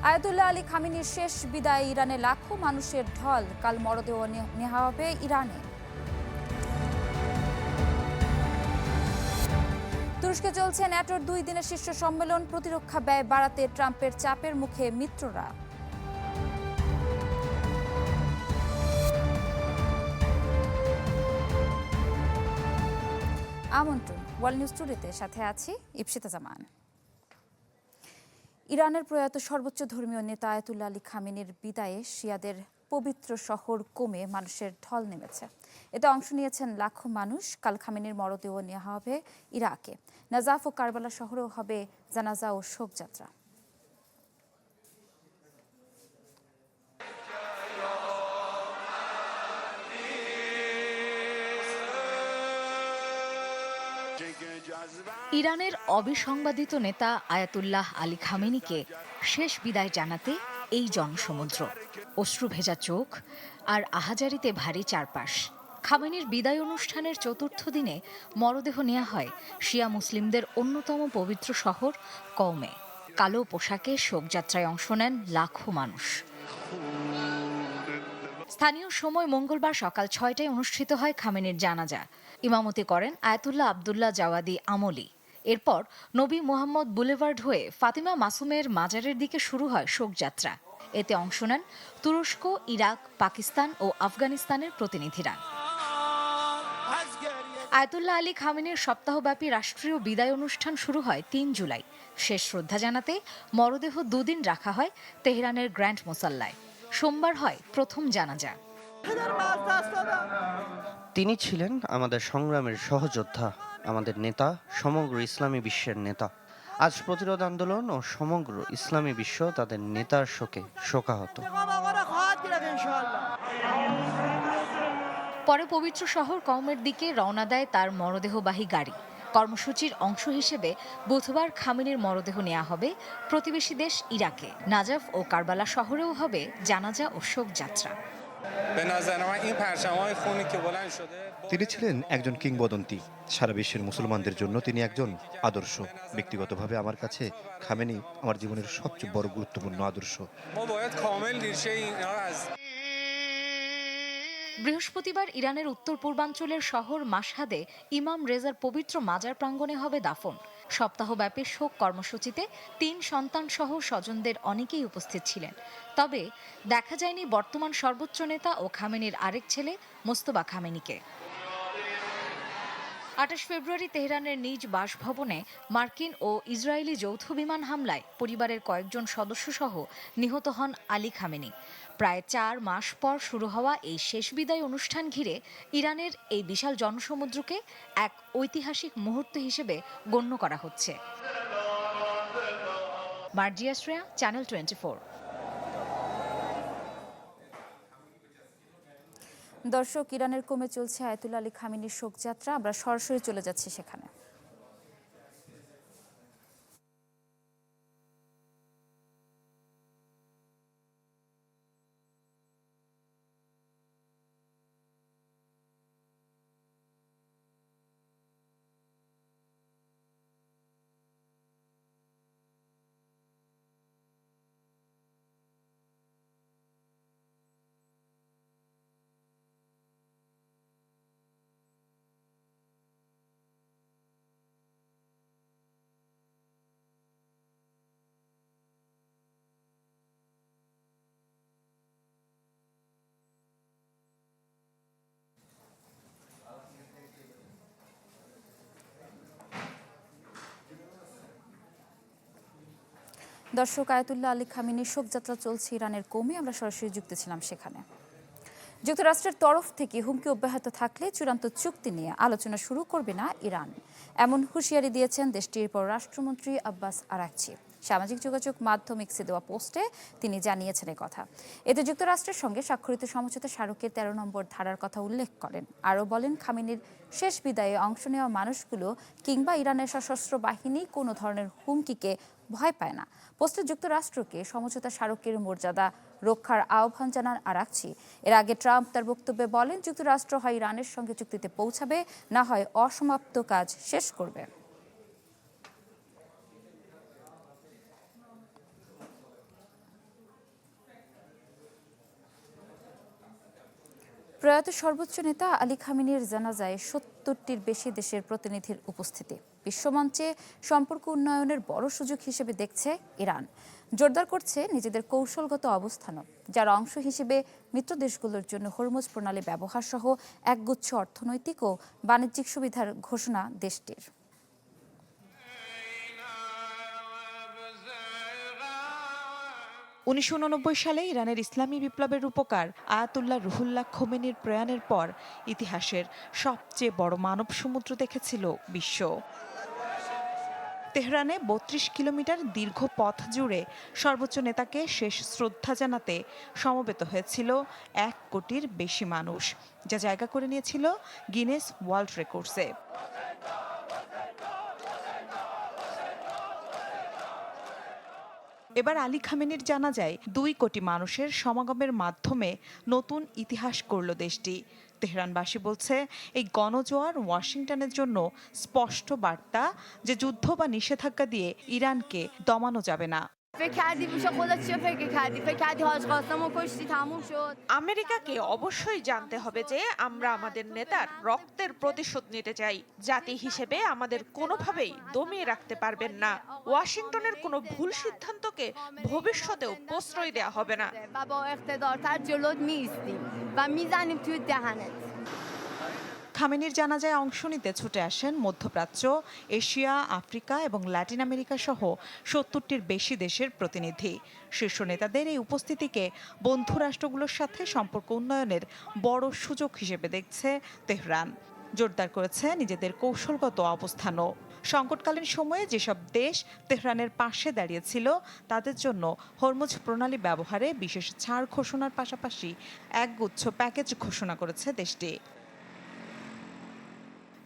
Ayatollah Ali খামেনির শেষ বিদায় ইরানে লাখো মানুষের ঢল। কাল মরদেহ নেওয়া হবে ইরানে। তুরস্কে চলছে ন্যাটোর 2 দিনের শীর্ষ সম্মেলন। প্রতিরক্ষা ব্যয় বাড়াতে ট্রাম্পের চাপের মুখে মিত্ররা। আমন্ত্রণ ওয়ার্ল্ড নিউজ টুডেতে, সাথে আছি ইপসিতা জামান। ইরানের প্রয়াত সর্বোচ্চ ধর্মীয় নেতা আয়াতুল্লাহ আলী খামেনির বিদায়ে শিয়াদের পবিত্র শহর কোমে মানুষের ঢল নেমেছে। এতে অংশ নিয়েছেন লাখো মানুষ। কাল খামেনির মরদেহ নেওয়া হবে ইরাকে। নাজাফ ও কারবালা শহরেও হবে জানাজা ও শোকযাত্রা। ইরানের অবিসংবাদিত নেতা আয়াতুল্লাহ আলী খামেনিকে শেষ বিদায় জানাতে এই জনসমুদ্র, অশ্রু ভেজা চোখ আর আহাজারিতে ভারী চারপাশ। খামেনির বিদায় অনুষ্ঠানের চতুর্থ দিনে মরদেহ নেওয়া হয় শিয়া মুসলিমদের অন্যতম পবিত্র শহর কওমে। কালো পোশাকে শোকযাত্রায় অংশ নেন লাখো মানুষ। স্থানীয় সময় মঙ্গলবার সকাল 6টায় অনুষ্ঠিত হয় খামেনির জানাজা। ইমামতি করেন আয়াতুল্লাহ আবদুল্লাহ জাওয়াদি আমলি। এরপর নবী মুহাম্মদ বুলেভার্ড হয়ে ফাতিমা মাসুমের মাজারের দিকে শুরু হয় শোকযাত্রা। এতে অংশ নেন তুরস্ক, ইরাক, পাকিস্তান ও আফগানিস্তানের প্রতিনিধিরা। আয়াতুল্লাহ আলী খামেনির সপ্তাহব্যাপী রাষ্ট্রীয় বিদায় অনুষ্ঠান শুরু হয় 3 জুলাই। শেষ শ্রদ্ধা জানাতে মরদেহ 2 দিন রাখা হয় তেহরানের গ্র্যান্ড মোসাল্লায়। সোমবার হয় প্রথম জানাজা। তিনি ছিলেন আমাদের সংগ্রামের সহযোদ্ধা, আমাদের নেতা, সমগ্র ইসলামী বিশ্বের নেতা। আজ প্রতিরোধ আন্দোলন ও সমগ্র ইসলামী বিশ্ব তাদের নেতার শোকে শোকাহত। পরে পবিত্র শহর কওমের দিকে রওনা দেয় তার মরদেহবাহী গাড়ি। কর্মসূচির অংশ হিসেবে বুধবার খামেনির মরদেহ নেওয়া হবে প্রতিবেশী দেশ ইরাকে। নাজাফ ও কারবালা শহরেও হবে জানাজা ও শোকযাত্রা। তিনি ছিলেন একজন কিংবদন্তি। সারা বিশ্বের মুসলমানদের জন্য তিনি একজন আদর্শ। ব্যক্তিগতভাবে আমার কাছে খামেনি আমার জীবনের সবচেয়ে বড় গুরুত্বপূর্ণ আদর্শ। বৃহস্পতিবার ইরানের উত্তর পূর্বাঞ্চলের শহর মাশহাদে ইমাম রেজার পবিত্র মাজার প্রাঙ্গণে হবে দাফন। সপ্তাহব্যাপী শোক কর্মসূচিতে 3 সন্তান সহ স্বজনদের অনেকেই উপস্থিত ছিলেন। তবে দেখা যায়নি বর্তমান সর্বোচ্চ নেতা ও খামেনির আরেক ছেলে মোস্তফা খামেনিকে। 28 ফেব্রুয়ারি তেহরানের নিজ বাসভবনে মার্কিন ও ইসরায়েলি যৌথ বিমান হামলায় পরিবারের কয়েকজন সদস্য সহ নিহত হন আলী খামেনি। প্রায় 4 মাস পর শুরু হওয়া এই শেষ বিদায় অনুষ্ঠান ঘিরে ইরানের এই বিশাল জনসমুদ্রকে এক ঐতিহাসিক মুহূর্ত হিসেবে গণ্য করা হচ্ছে। মার্জিয়া শ্রেয়া, চ্যানেল 24। দর্শক, ইরানের কোমে চলছে আয়াতুল্লাহ আলী খামেনির শোকযাত্রা। আমরা সরাসরি চলে যাচ্ছি সেখানে। দর্শক, আয়াতুল্লাহ আলী খামেনির শোকযাত্রা চলছে ইরানের কোমে। আমরা সরাসরি যুক্ত ছিলাম সেখানে। যুক্তরাষ্ট্রের তরফ থেকে হুমকি অব্যাহত থাকলে চূড়ান্ত চুক্তি নিয়ে আলোচনা শুরু করবে না ইরান, এমন হুঁশিয়ারি দিয়েছেন দেশটির পররাষ্ট্রমন্ত্রী আব্বাস আরাকচি। সামাজিক যোগাযোগ মাধ্যম এক্সে দেওয়া পোস্টে তিনি জানিয়েছেন কথা। এতে যুক্তরাষ্ট্রের সঙ্গে স্বাক্ষরিত সমঝোতা স্মারকের 13 নম্বর ধারার কথা উল্লেখ করেন। আরও বলেন, খামেনির শেষ বিদায়ে অংশ নেওয়া মানুষগুলো কিংবা ইরানের সশস্ত্র বাহিনী কোনো ধরনের হুমকিকে ভয় পায় না। পোস্টে যুক্তরাষ্ট্রকে সমঝোতা স্মারকের মর্যাদা রক্ষার আহ্বান জানান আরাকচি। এর আগে ট্রাম্প তার বক্তব্যে বলেন, যুক্তরাষ্ট্র হয় ইরানের সঙ্গে চুক্তিতে পৌঁছাবে, না হয় অসমাপ্ত কাজ শেষ করবে। প্রয়াত সর্বোচ্চ নেতা আলী খামেনির জানাজায় ৭০টির বেশি দেশের প্রতিনিধির উপস্থিতি বিশ্বমঞ্চে সম্পর্ক উন্নয়নের বড় সুযোগ হিসেবে দেখছে ইরান। জোরদার করছে নিজেদের কৌশলগত অবস্থানও, যার অংশ হিসেবে মিত্র দেশগুলোর জন্য হরমুজ প্রণালী ব্যবহার সহ একগুচ্ছ অর্থনৈতিক ও বাণিজ্যিক সুবিধার ঘোষণা দেশটির। ১৯৮৯ সালে ইরানের ইসলামী বিপ্লবের রূপকার আয়াতুল্লাহ রুহুল্লাহ খোমেনির প্রয়াণের পর ইতিহাসের সবচেয়ে বড় মানব সমুদ্র দেখেছিল বিশ্ব। তেহরানে ৩২ কিলোমিটার দীর্ঘ পথ জুড়ে সর্বোচ্চ নেতাকে শেষ শ্রদ্ধা জানাতে সমবেত হয়েছিল ১ কোটির বেশি মানুষ, যা জায়গা করে নিয়েছিল গিনেস ওয়ার্ল্ড রেকর্ডসে। এবার আলী খামেনির জানাজায় ২ কোটি মানুষের সমাগমের মাধ্যমে নতুন ইতিহাস গড়ল দেশটি। তেহরানবাসী বলছে, এই গণজোয়ার ওয়াশিংটনের জন্য স্পষ্ট বার্তা যে যুদ্ধ বা নিষেধাজ্ঞা দিয়ে ইরানকে দমানো যাবে না। আমেরিকাকে অবশ্যই জানতে হবে যে আমরা আমাদের নেতার রক্তের প্রতিশোধ নিতে চাই। জাতি হিসেবে আমাদের কোনোভাবেই দমিয়ে রাখতে পারবেন না। ওয়াশিংটনের কোনো ভুল সিদ্ধান্তকে ভবিষ্যতেও প্রশ্রয় দেওয়া হবে না। খামেনির জানাজায় অংশ নিতে ছুটে আসেন মধ্যপ্রাচ্য, এশিয়া, আফ্রিকা এবং ল্যাটিন আমেরিকা সহ ৭০টির বেশি দেশের প্রতিনিধি। শীর্ষ নেতাদের এই উপস্থিতিকে বন্ধু রাষ্ট্রগুলোর সাথে সম্পর্ক উন্নয়নের বড় সুযোগ হিসেবে দেখছে তেহরান। জোরদার করেছে নিজেদের কৌশলগত অবস্থানও। সংকটকালীন সময়ে যেসব দেশ তেহরানের পাশে দাঁড়িয়েছিল তাদের জন্য হরমুজ প্রণালী ব্যবহারে বিশেষ ছাড় ঘোষণার পাশাপাশি একগুচ্ছ প্যাকেজ ঘোষণা করেছে দেশটি।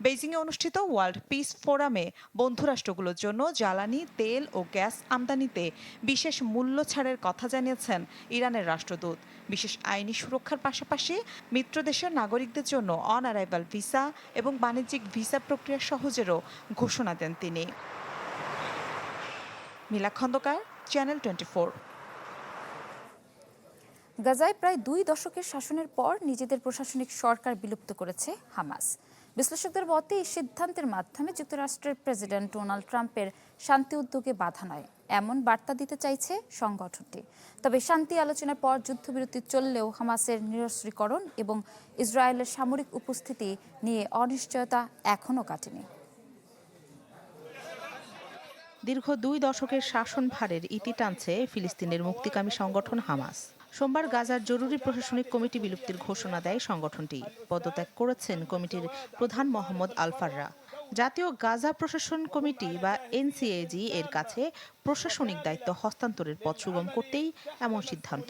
বেইজিংয়ে অনুষ্ঠিত ওয়ার্ল্ড পিস ফোরামে বন্ধুরাষ্ট্রগুলোর জন্য জ্বালানি, তেল ও গ্যাস আমদানিতে বিশেষ মূল্য ছাড়ের কথা জানিয়েছেন ইরানের রাষ্ট্রদূত। বিশেষ আইনি সুরক্ষার পাশাপাশি মিত্র দেশের নাগরিকদের জন্য অন অ্যারাইভাল ভিসা এবং বাণিজ্যিক ভিসা প্রক্রিয়া সহজেরও ঘোষণা দেন তিনি। মিলা খন্দকার, চ্যানেল 24। গাজায় প্রায় ২ দশকের শাসনের পর নিজেদের প্রশাসনিক সরকার বিলুপ্ত করেছে হামাস। বিশ্লেষকদের মতে এই সিদ্ধান্তের মাধ্যমে যুক্তরাষ্ট্রের প্রেসিডেন্ট ডোনাল্ড ট্রাম্পের শান্তি উদ্যোগে বাধা নয় এমন বার্তা দিতে চাইছে সংগঠনটি। তবে শান্তি আলোচনার পর যুদ্ধবিরতি চললেও হামাসের নিরস্ত্রীকরণ এবং ইসরায়েলের সামরিক উপস্থিতি নিয়ে অনিশ্চয়তা এখনও কাটেনি। দীর্ঘ ২ দশকের শাসনভারের ইতি টানছে ফিলিস্তিনের মুক্তিকামী সংগঠন হামাস। সোমবার গাজার জরুরি প্রশাসনিক কমিটি বিলুপ্তির ঘোষণা দেয় সংগঠনটি। পদত্যাগ করেছেন কমিটির প্রধান মোহাম্মদ আল-ফাররা। জাতীয় গাজা প্রশাসন কমিটি বা এনসিএজি এর কাছে প্রশাসনিক দায়িত্ব হস্তান্তরের পথ সুগম করতেই এমন সিদ্ধান্ত।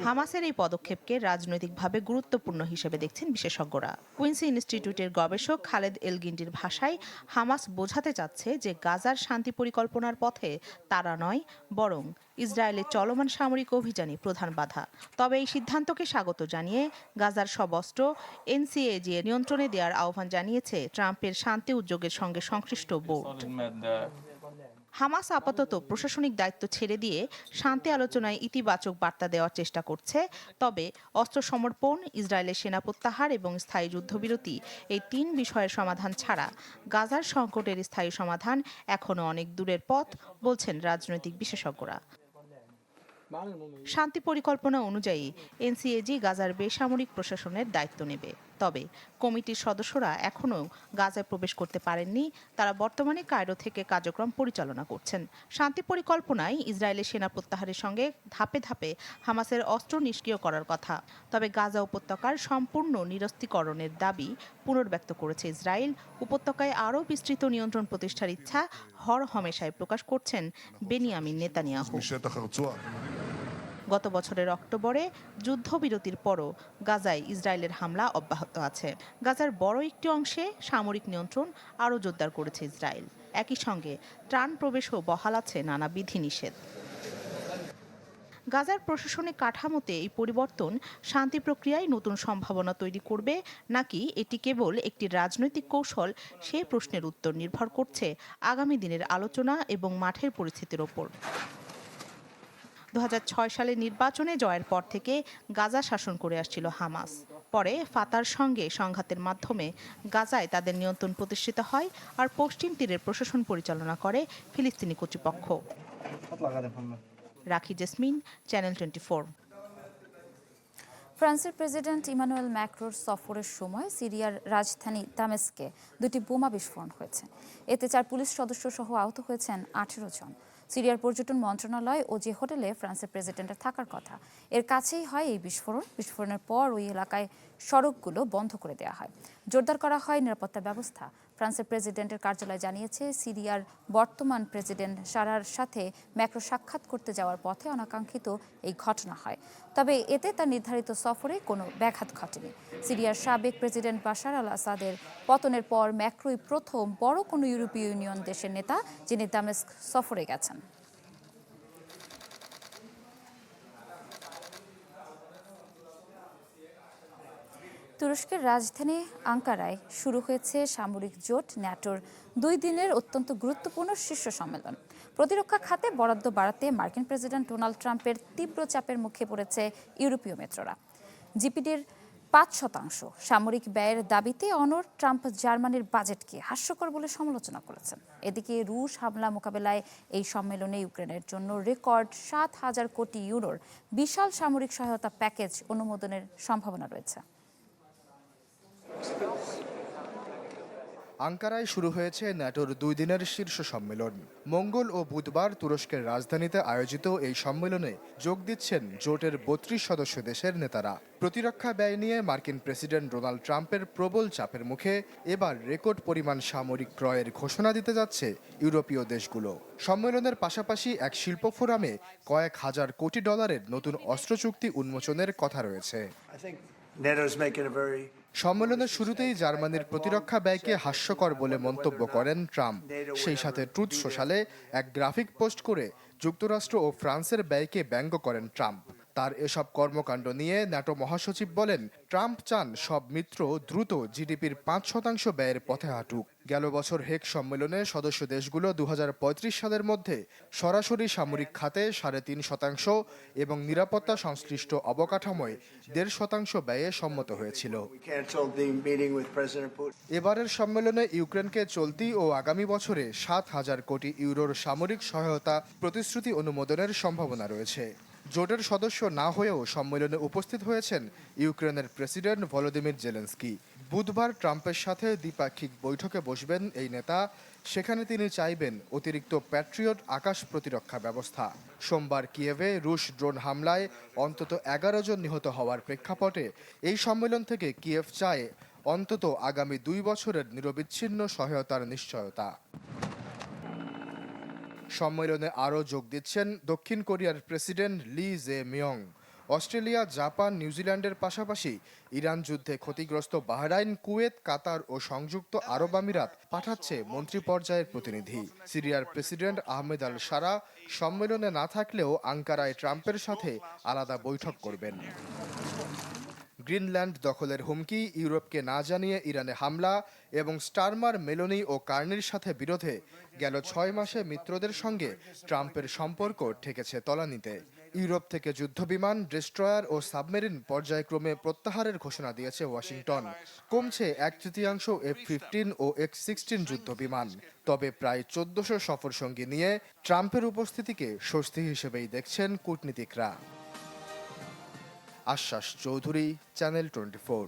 হামাসের এই পদক্ষেপকে রাজনৈতিকভাবে গুরুত্বপূর্ণ হিসেবে দেখছেন বিশেষজ্ঞরা। কুইন্সি ইনস্টিটিউটের গবেষক খালেদ এলগিন্ডির ভাষায়, হামাস বোঝাতে চাচ্ছে যে গাজার শান্তি পরিকল্পনার পথে তারা নয়, বরং ইসরায়েলের চলমান সামরিক অভিযানই প্রধান বাধা। তবে এই সিদ্ধান্তকে স্বাগত জানিয়ে গাজার সব অস্ত্র এনসিএজি এর নিয়ন্ত্রণে দেওয়ার আহ্বান জানিয়েছে ট্রাম্পের শান্তি উদ্যোগের সঙ্গে সংশ্লিষ্ট বোর্ড। হামাস আপাতত প্রশাসনিক দায়িত্ব ছেড়ে দিয়ে শান্তি আলোচনায় ইতিবাচক বার্তা দেওয়ার চেষ্টা করছে। তবে অস্ত্র সমর্পণ, ইসরায়েলের সেনা প্রত্যাহার এবং স্থায়ী যুদ্ধবিরতি, এই ৩ বিষয়ের সমাধান ছাড়া গাজার সংকটের স্থায়ী সমাধান এখনও অনেক দূরের পথ বলছেন রাজনৈতিক বিশেষজ্ঞরা। শান্তি পরিকল্পনা অনুযায়ী এনসিএজি গাজার বেসামরিক প্রশাসনের দায়িত্ব নেবে। তবে কমিটির সদস্যরা এখনও গাজায় প্রবেশ করতে পারেননি। তারা বর্তমানে কায়রো থেকে কার্যক্রম পরিচালনা করছেন। শান্তি পরিকল্পনায় ইসরায়েলের সেনা প্রত্যাহারের সঙ্গে ধাপে ধাপে হামাসের অস্ত্র নিষ্ক্রিয় করার কথা। তবে গাজা উপত্যকার সম্পূর্ণ নিরস্ত্রীকরণের দাবি পুনর্ব্যক্ত করেছে ইসরায়েল। উপত্যকায় আরও বিস্তৃত নিয়ন্ত্রণ প্রতিষ্ঠার ইচ্ছা হরহামেশায় প্রকাশ করছেন বেনিয়ামিন নেতানিয়াহু। গত বছরের অক্টোবরে যুদ্ধবিরতির পরও গাজায় ইসরায়েলের হামলা অব্যাহত আছে। গাজার বড় একটি অংশে সামরিক নিয়ন্ত্রণ আরও জোরদার করেছে ইসরায়েল। একই সঙ্গে ত্রাণ প্রবেশও বহাল আছে নানা বিধিনিষেধ। গাজার প্রশাসনিক কাঠামোতে এই পরিবর্তন শান্তি প্রক্রিয়ায় নতুন সম্ভাবনা তৈরি করবে নাকি এটি কেবল একটি রাজনৈতিক কৌশল, সেই প্রশ্নের উত্তর নির্ভর করছে আগামী দিনের আলোচনা এবং মাঠের পরিস্থিতির ওপর। 2006 সালে নির্বাচনে জয়ের পর থেকে গাজা শাসন করে আসছিল হামাস। পরে ফাতার সঙ্গে সংঘাতের মাধ্যমে গাজায় তাদের নিয়ন্ত্রণ প্রতিষ্ঠিত হয় আর পশ্চিম তীরের প্রশাসন পরিচালনা করে ফিলিস্তিনি কর্তৃপক্ষ। রাখি জেসমিন, চ্যানেল 24। ফ্রান্সের প্রেসিডেন্ট ইমানুয়েল ম্যাক্রোর সফরের সময় সিরিয়ার রাজধানী দামেস্কে দুটি বোমা বিস্ফোরণ হয়েছে। এতে 4 পুলিশ সদস্য সহ আহত হয়েছেন 18 জন। সিরিয়ার পর্যটন মন্ত্রণালয় ও যে হোটেলে ফ্রান্সের প্রেসিডেন্টের থাকার কথা এর কাছেই হয় এই বিস্ফোরণ। বিস্ফোরণের পর ওই এলাকায় সড়কগুলো বন্ধ করে দেওয়া হয়, জোরদার করা হয় নিরাপত্তা ব্যবস্থা। ফ্রান্সের প্রেসিডেন্টের কার্যালয় জানিয়েছে, সিরিয়ার বর্তমান প্রেসিডেন্ট সারার সাথে ম্যাক্রো সাক্ষাৎ করতে যাওয়ার পথে অনাকাঙ্ক্ষিত এই ঘটনা হয়। তবে এতে তার নির্ধারিত সফরে কোনো ব্যাঘাত ঘটেনি। সিরিয়ার সাবেক প্রেসিডেন্ট বাশার আল আসাদের পতনের পর ম্যাক্রোই প্রথম বড় কোনো ইউরোপীয় ইউনিয়ন দেশের নেতা যিনি দামেস্ক সফরে গেছেন। তুরস্কের রাজধানী আঙ্কারায় শুরু হয়েছে সামরিক জোট ন্যাটোর 2 দিনের অত্যন্ত গুরুত্বপূর্ণ শীর্ষ সম্মেলন। প্রতিরক্ষা খাতে বরাদ্দ বাড়াতে মার্কিন প্রেসিডেন্ট ডোনাল্ড ট্রাম্পের তীব্র চাপের মুখে পড়েছে ইউরোপীয় মিত্ররা। জিপিডির 5% সামরিক ব্যয়ের দাবিতে অনড় ট্রাম্প জার্মানির বাজেটকে হাস্যকর বলে সমালোচনা করেছেন। এদিকে রুশ হামলা মোকাবেলায় এই সম্মেলনে ইউক্রেনের জন্য রেকর্ড 7,000 কোটি ইউরোর বিশাল সামরিক সহায়তা প্যাকেজ অনুমোদনের সম্ভাবনা রয়েছে। আঙ্কারায় শুরু হয়েছে ন্যাটোর 2 দিনের শীর্ষ সম্মেলন। মঙ্গল ও বুধবার তুরস্কের রাজধানীতে আয়োজিত এই সম্মেলনে যোগ দিচ্ছেন জোটের 32 সদস্য দেশের নেতারা। প্রতিরক্ষা ব্যয় নিয়ে মার্কিন প্রেসিডেন্ট ডোনাল্ড ট্রাম্পের প্রবল চাপের মুখে এবার রেকর্ড পরিমাণ সামরিক ক্রয়ের ঘোষণা দিতে যাচ্ছে ইউরোপীয় দেশগুলো। সম্মেলনের পাশাপাশি এক শিল্প ফোরামে কয়েক হাজার কোটি ডলারের নতুন অস্ত্র চুক্তি উন্মোচনের কথা রয়েছে। সম্মেলনের শুরুতেই জার্মানির প্রতিরক্ষা ব্যয়কে হাস্যকর বলে মন্তব্য করেন ট্রাম্প। সেই সাথে ট্রুথ সোশ্যালে এক গ্রাফিক পোস্ট করে যুক্তরাষ্ট্র ও ফ্রান্সের ব্যয়কে ব্যঙ্গ করেন ট্রাম্প। তার এসব কর্মকাণ্ড নিয়ে ন্যাটো মহাসচিব বলেন, ট্রাম্প চান সব মিত্র দ্রুত জিডিপির 5% ব্যয়ের পথে হাঁটুক। গেল বছর হেগ সম্মেলনে সদস্য দেশগুলো 2035 সালের মধ্যে সরাসরি সামরিক খাতে 3.5% এবং নিরাপত্তা সংশ্লিষ্ট অবকাঠামোয় 1.5% ব্যয়ে সম্মত হয়েছিল। এবারের সম্মেলনে ইউক্রেনকে চলতি ও আগামী বছরে 7,000 কোটি ইউরোর সামরিক সহায়তা প্রতিশ্রুতি অনুমোদনের সম্ভাবনা রয়েছে। জোটের সদস্য না হয়েও সম্মেলনে উপস্থিত হয়েছেন ইউক্রেনের প্রেসিডেন্ট ভলোদিমির জেলেনস্কি। বুধবার ট্রাম্পের সাথে দ্বিপাক্ষিক বৈঠকে বসবেন এই নেতা। সেখানে তিনি চাইবেন অতিরিক্ত প্যাট্রিয়ট আকাশ প্রতিরক্ষা ব্যবস্থা। সোমবার কিয়েভে রুশ ড্রোন হামলায় অন্তত 11 জন নিহত হওয়ার প্রেক্ষাপটে এই সম্মেলন থেকে কিয়েভ চায় অন্তত আগামী 2 বছরের নিরবিচ্ছিন্ন সহায়তার নিশ্চয়তা। সম্মেলনে আরও যোগ দিচ্ছেন দক্ষিণ কোরিয়ার president Lee Jae Miyong. Australia, Japan, নিউজিল্যান্ডের পাশাপাশি ইরান যুদ্ধে ক্ষতিগ্রস্ত বাহরাইন, কুয়েত, কাতার ও সংযুক্ত আরব আমিরাত পাঠাচ্ছে মন্ত্রী পর্যায়ের প্রতিনিধি। সিরিয়ার প্রেসিডেন্ট আহমেদ আল সারা সম্মেলনে না থাকলেও আঙ্কারায় ট্রাম্পের সাথে আলাদা বৈঠক করবেন। গ্রিনল্যান্ড দখলের হুমকি, ইউরোপকে না জানিয়ে ইরানে হামলা এবং স্টারমার, মেলোনি ও কার্নির সাথে বিরোধে গেল 6 মাসে মিত্রদের সঙ্গে ট্রাম্পের সম্পর্ক ঠেকেছে তলানিতে। ইউরোপ থেকে যুদ্ধবিমান, ডেস্ট্রয়ার ও সাবমেরিন পর্যায়ক্রমে প্রত্যাহারের ঘোষণা দিয়েছে ওয়াশিংটন। কমছে 1/3 F-15 ও X-16 যুদ্ধবিমান। তবে প্রায় 1400 সফরসঙ্গী নিয়ে ট্রাম্পের উপস্থিতিকে স্বস্তি হিসেবেই দেখছেন কূটনীতিকরা। আশ্বাস চৌধুরী, চ্যানেল 24।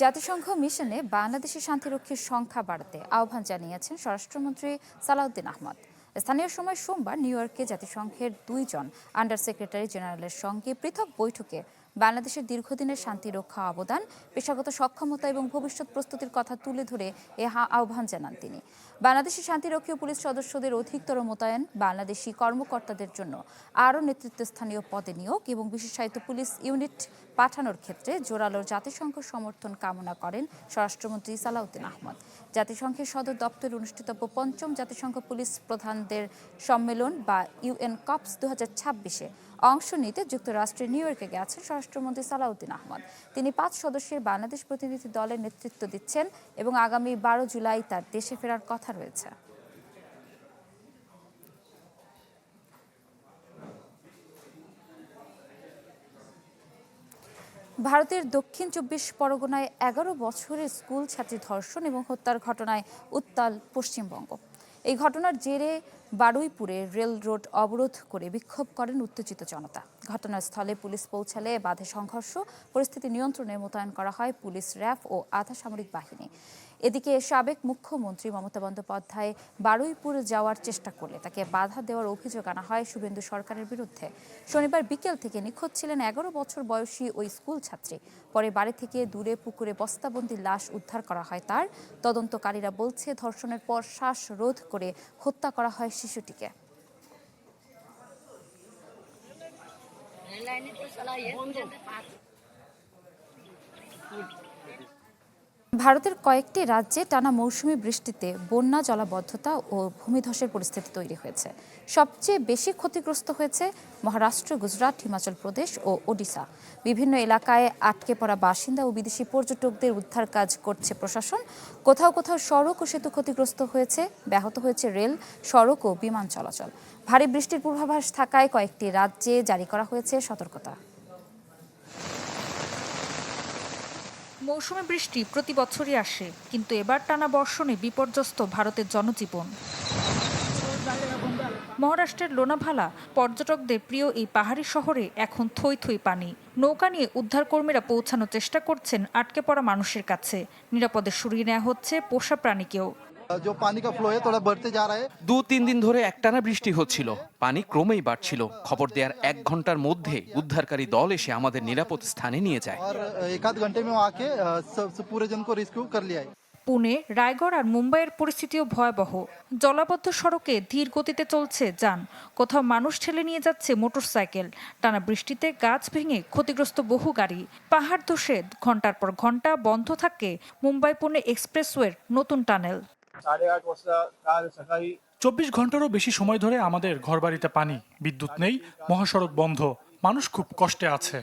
জাতিসংঘ মিশনে বাংলাদেশি শান্তিরক্ষীর সংখ্যা বাড়াতে আহ্বান জানিয়েছেন স্বরাষ্ট্রমন্ত্রী সালাউদ্দিন আহমদ। স্থানীয় সময় সোমবার নিউ ইয়র্কে জাতিসংঘের 2 জন আন্ডার সেক্রেটারি জেনারেলের সঙ্গে পৃথক বৈঠকে বাংলাদেশের দীর্ঘদিনের শান্তিরক্ষা অবদান, পেশাগত সক্ষমতা এবং ভবিষ্যৎ প্রস্তুতির কথা তুলে ধরে এ আহ্বান জানান তিনি। বাংলাদেশি শান্তিরক্ষী ও পুলিশ সদস্যদের অধিকতর মোতায়েন, বাংলাদেশি কর্মকর্তাদের জন্য আরও নেতৃত্বস্থানীয় পদে নিয়োগ এবং বিশেষায়িত পুলিশ ইউনিট পাঠানোর ক্ষেত্রে জোরালো জাতিসংঘ সমর্থন কামনা করেন স্বরাষ্ট্রমন্ত্রী সালাউদ্দিন আহমদ। জাতিসংঘের সদর দপ্তরে অনুষ্ঠিতব্য 5ম জাতিসংঘ পুলিশ প্রধানদের সম্মেলন বা UN কপস 2026-এ অংশ নিতে যুক্তরাষ্ট্রের নিউ ইয়র্কে গেছেন স্বরাষ্ট্রমন্ত্রী সালাউদ্দিন আহমদ। তিনি 5 সদস্যের বাংলাদেশ প্রতিনিধি দলের নেতৃত্ব দিচ্ছেন এবং আগামী 12 জুলাই তার দেশে ফেরার কথা রয়েছে। ভারতের দক্ষিণ ২৪ পরগনায় ১১ বছরের স্কুল ছাত্রী ধর্ষণ এবং হত্যার ঘটনায় উত্তাল পশ্চিমবঙ্গ। এই ঘটনার জেরে বারুইপুরে রেল রোড অবরোধ করে বিক্ষোভ করেন উত্তেজিত জনতা। ঘটনাস্থলে পুলিশ পৌঁছালে বাধে সংঘর্ষ, পরিস্থিতি নিয়ন্ত্রণে মোতায়েন করা হয় পুলিশ, র্যাব ও আধা সামরিক বাহিনী। এদিকে সাবেক মুখ্যমন্ত্রী মমতা বন্দ্যোপাধ্যায় বারুইপুর যাওয়ার চেষ্টা করলে তাকে বাধা দেওয়ার অভিযোগ আনা হয় শুভেন্দু সরকারের বিরুদ্ধে। শনিবার বিকেল থেকে নিখোঁজ ছিলেন ১১ বছর বয়সী ওই স্কুল ছাত্রী। পরে বাড়ি থেকে দূরে পুকুরে বস্তাবন্দি লাশ উদ্ধার করা হয় তার। তদন্তকারীরা বলছে ধর্ষণের পর শ্বাসরোধ করে হত্যা করা হয় শিশুটিকে। ভারতের কয়েকটি রাজ্যে টানা মৌসুমি বৃষ্টিতে বন্যা, জলাবদ্ধতা ও ভূমিধসের পরিস্থিতি তৈরি হয়েছে। সবচেয়ে বেশি ক্ষতিগ্রস্ত হয়েছে মহারাষ্ট্র, গুজরাট, হিমাচল প্রদেশ ও ওডিশা। বিভিন্ন এলাকায় আটকে পড়া বাসিন্দা ও বিদেশি পর্যটকদের উদ্ধার কাজ করছে প্রশাসন। কোথাও কোথাও সড়ক ও সেতু ক্ষতিগ্রস্ত হয়েছে, ব্যাহত হয়েছে রেল, সড়ক ও বিমান চলাচল। ভারী বৃষ্টির পূর্বাভাস থাকায় কয়েকটি রাজ্যে জারি করা হয়েছে সতর্কতা। মৌসুমী বৃষ্টি প্রতি বছরই আসে, কিন্তু এবার টানা বর্ষণে বিপর্যস্ত ভারতের জনজীবন। মহারাষ্ট্রের লোনাভালা পর্যটকদের প্রিয় এই পাহাড়ি শহরে এখন থই থই পানি। নৌকা নিয়ে উদ্ধারকর্মীরা পৌঁছানোর চেষ্টা করছেন আটকে পড়া মানুষের কাছে। নিরাপদে সরিয়ে নেওয়া হচ্ছে পোষা প্রাণীকেও। দু তিন দিন ধরে একটানা বৃষ্টি হচ্ছিল, পানি ক্রমেই বাড়ছিল। খবর দেওয়ার ১ ঘন্টার মধ্যে উদ্ধারকারী দল এসে আমাদের নিরাপদ স্থানে নিয়ে যায়। পুনে, রায়গড় আর মুম্বাইয়ের পরিস্থিতিও ভয়াবহ। জলাবদ্ধ সড়কে ধীর গতিতে চলছে যান, কোথাও মানুষ ঠেলে নিয়ে যাচ্ছে মোটরসাইকেল। টানা বৃষ্টিতে গাছ ভেঙে ক্ষতিগ্রস্ত বহু গাড়ি। পাহাড় ধসে ঘন্টার পর ঘন্টা বন্ধ থাকে মুম্বাই পুনে এক্সপ্রেসওয়ের নতুন টানেল। ২৪ ঘন্টারও বেশি সময় ধরে আমাদের ঘরবাড়িতে পানি, বিদ্যুৎ নেই, মহাসড়ক বন্ধ, মানুষ খুব কষ্টে আছে।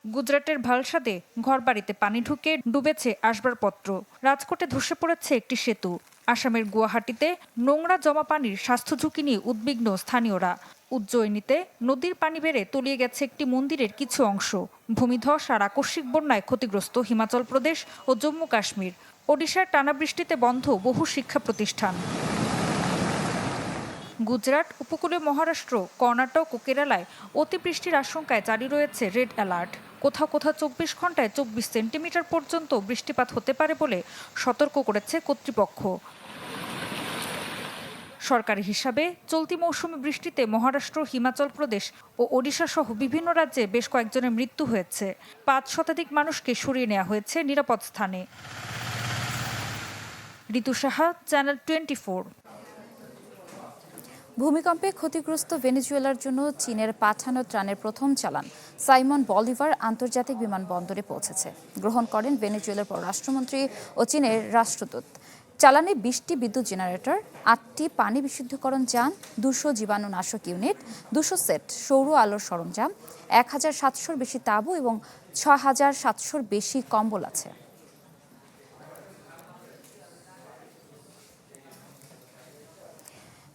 গুজরাটের ভালসাদে ঘরবাড়িতে পানি ঢুকে ডুবেছে আসবাবপত্র। রাজকোটে ধসে পড়েছে একটি সেতু। আসামের গুয়াহাটিতে নোংরা জমা পানির স্বাস্থ্য ঝুঁকি নিয়ে উদ্বিগ্ন স্থানীয়রা। উজ্জয়িনীতে নদীর পানি বেড়ে তলিয়ে গেছে একটি মন্দিরের কিছু অংশ। ভূমিধস আর আকস্মিক বন্যায় ক্ষতিগ্রস্ত হিমাচল প্রদেশ ও জম্মু কাশ্মীর। ওডিশার টানা বৃষ্টিতে বন্ধ বহু শিক্ষা প্রতিষ্ঠান। গুজরাট, উপকূলীয় মহারাষ্ট্র, কর্ণাটক ও কেরালায় অতিবৃষ্টির আশঙ্কায় জারি রয়েছে রেড অ্যালার্ট। কোথাও কোথাও ২৪ ঘন্টায় ২৪ সেন্টিমিটার পর্যন্ত বৃষ্টিপাত হতে পারে বলে সতর্ক করেছে কর্তৃপক্ষ। সরকারি হিসাবে চলতি মৌসুমি বৃষ্টিতে মহারাষ্ট্র, হিমাচল প্রদেশ ও ওড়িশা সহ বিভিন্ন রাজ্যে বেশ কয়েকজনের মৃত্যু হয়েছে। ৫ শতাধিক মানুষকে সরিয়ে নেওয়া হয়েছে নিরাপদ স্থানে। ঋতু সাহা, চ্যানেল 24। ভূমিকম্পে ক্ষতিগ্রস্ত ভেনেজুয়েলার জন্য চীনের পাঠানো ত্রাণের প্রথম চালান সাইমন বলিভার আন্তর্জাতিক বিমানবন্দরে পৌঁছেছে। গ্রহণ করেন ভেনেজুয়েলার পররাষ্ট্রমন্ত্রী ও চীনের রাষ্ট্রদূত। চালানে ২০টি বিদ্যুৎ জেনারেটর, ৮টি পানি বিশুদ্ধকরণ যান, ২০০ জীবাণুনাশক ইউনিট, ২০০ সেট সৌর আলোর সরঞ্জাম, ১,৭০০-র বেশি তাঁবু এবং ৬,৭০০-র বেশি কম্বল আছে।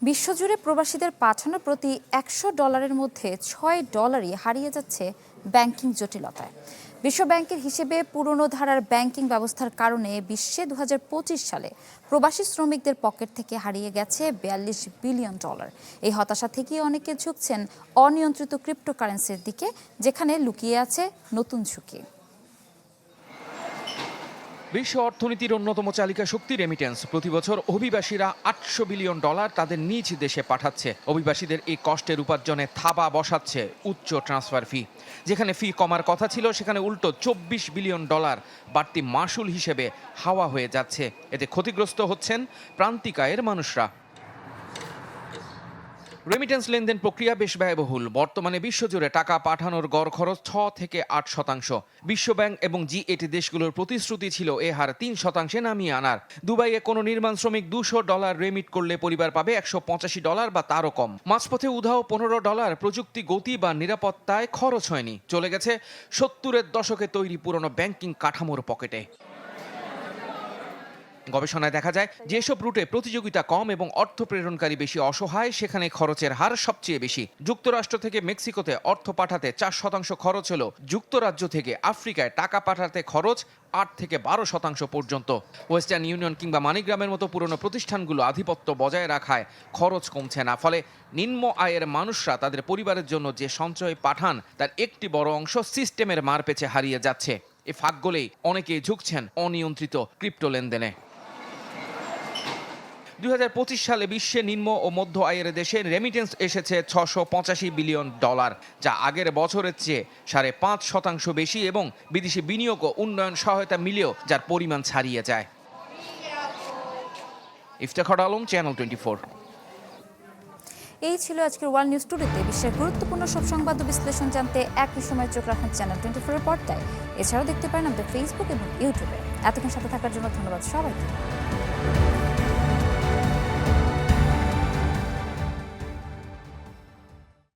বিশ্বজুড়ে প্রবাসীদের পাঠানো প্রতি $১০০ মধ্যে $৬ হারিয়ে যাচ্ছে ব্যাংকিং জটিলতায়। বিশ্বব্যাংকের হিসেবে পুরনো ধারার ব্যাংকিং ব্যবস্থার কারণে বিশ্বে ২০২৫ সালে প্রবাসী শ্রমিকদের পকেট থেকে হারিয়ে গেছে $৪২ বিলিয়ন। এই হতাশা থেকেই অনেকে ঝুঁকছেন অনিয়ন্ত্রিত ক্রিপ্টোকারেন্সির দিকে, যেখানে লুকিয়ে আছে নতুন ঝুঁকি। বিশ্ব অর্থনীতির অন্যতম চালিকা শক্তি রেমিটেন্স। প্রতি বছর অভিবাসীরা $৮০০ বিলিয়ন তাদের নিজ দেশে পাঠাচ্ছে। অভিবাসীদের এই কষ্টের উপার্জনে থাবা বসাচ্ছে উচ্চ ট্রান্সফার ফি। যেখানে ফি কমার কথা ছিল, সেখানে উল্টো $২৪ বিলিয়ন বাড়তি মাসুল হিসেবে হাওয়া হয়ে যাচ্ছে। এতে ক্ষতিগ্রস্ত হচ্ছেন প্রান্তিক আয়ের মানুষরা। রেমিটেন্স লেনদেন প্রক্রিয়া বেশ ব্যয়বহুল। বর্তমানে বিশ্বজুড়ে টাকা পাঠানোর গড় খরচ ৬ থেকে ৮%। বিশ্বব্যাংক এবং G8 দেশগুলোর প্রতিশ্রুতি ছিল এ হার ৩% নামিয়ে আনার। দুবাইয়ে কোনো নির্মাণ শ্রমিক $২০০ রেমিট করলে পরিবার পাবে $১৮৫ বা তারও কম। মাঝপথে উধাও $15 প্রযুক্তি, গতি বা নিরাপত্তায় খরচ হয়নি, চলে গেছে ৭০-এর দশকে তৈরি পুরনো ব্যাংকিং কাঠামোর পকেটে। গবেষণায় দেখা যায় যেসব রুটে প্রতিযোগিতা কম এবং অর্থ প্রেরণকারী বেশি অসহায় সেখানে খরচের হার সবচেয়ে বেশি। যুক্তরাষ্ট্র থেকে মেক্সিকোতে অর্থ পাঠাতে 4% খরচ হলো যুক্তরাজ্য থেকে আফ্রিকায় টাকা পাঠাতে খরচ 8 থেকে 12% পর্যন্ত। ওয়েস্টার্ন ইউনিয়ন কিংবা মানিগ্রামের মতো পুরনো প্রতিষ্ঠানগুলো আধিপত্য বজায় রাখায় খরচ কমছে না, ফলে নিম্ন আয়ের মানুষরা তাদের পরিবারের জন্য যে সঞ্চয় পাঠান তার একটি বড় অংশ সিস্টেমের মারপেচে হারিয়ে যাচ্ছে। এ ফাঁক গলেই অনেকেই ঝুঁকছেন অনিয়ন্ত্রিত ক্রিপ্টো লেনদেনে। 2025 সালে বিশ্বে নিম্ন ও মধ্য আয়ের দেশে রেমিটেন্স এসেছে $685 বিলিয়ন, যা আগের বছরের চেয়ে 5.5% বেশি এবং বিদেশি বিনিয়োগ ও উন্নয়ন সহায়তা মিলিয়েও যার পরিমাণ ছাড়িয়ে যায়। ইফতেখার আলম, চ্যানেল 24। এই ছিল আজকের ওয়ার্ল্ড নিউজ টুডেতে। বিশ্বের গুরুত্বপূর্ণ সব সংবাদ ও বিশ্লেষণ জানতে একই সময় চোখ রাখুন চ্যানেল 24 এর পর্দায়। এছাড়াও দেখতে পারেন আমাদের ফেসবুক এবং ইউটিউবে। এতক্ষণ সাথে থাকার জন্য ধন্যবাদ সবাইকে।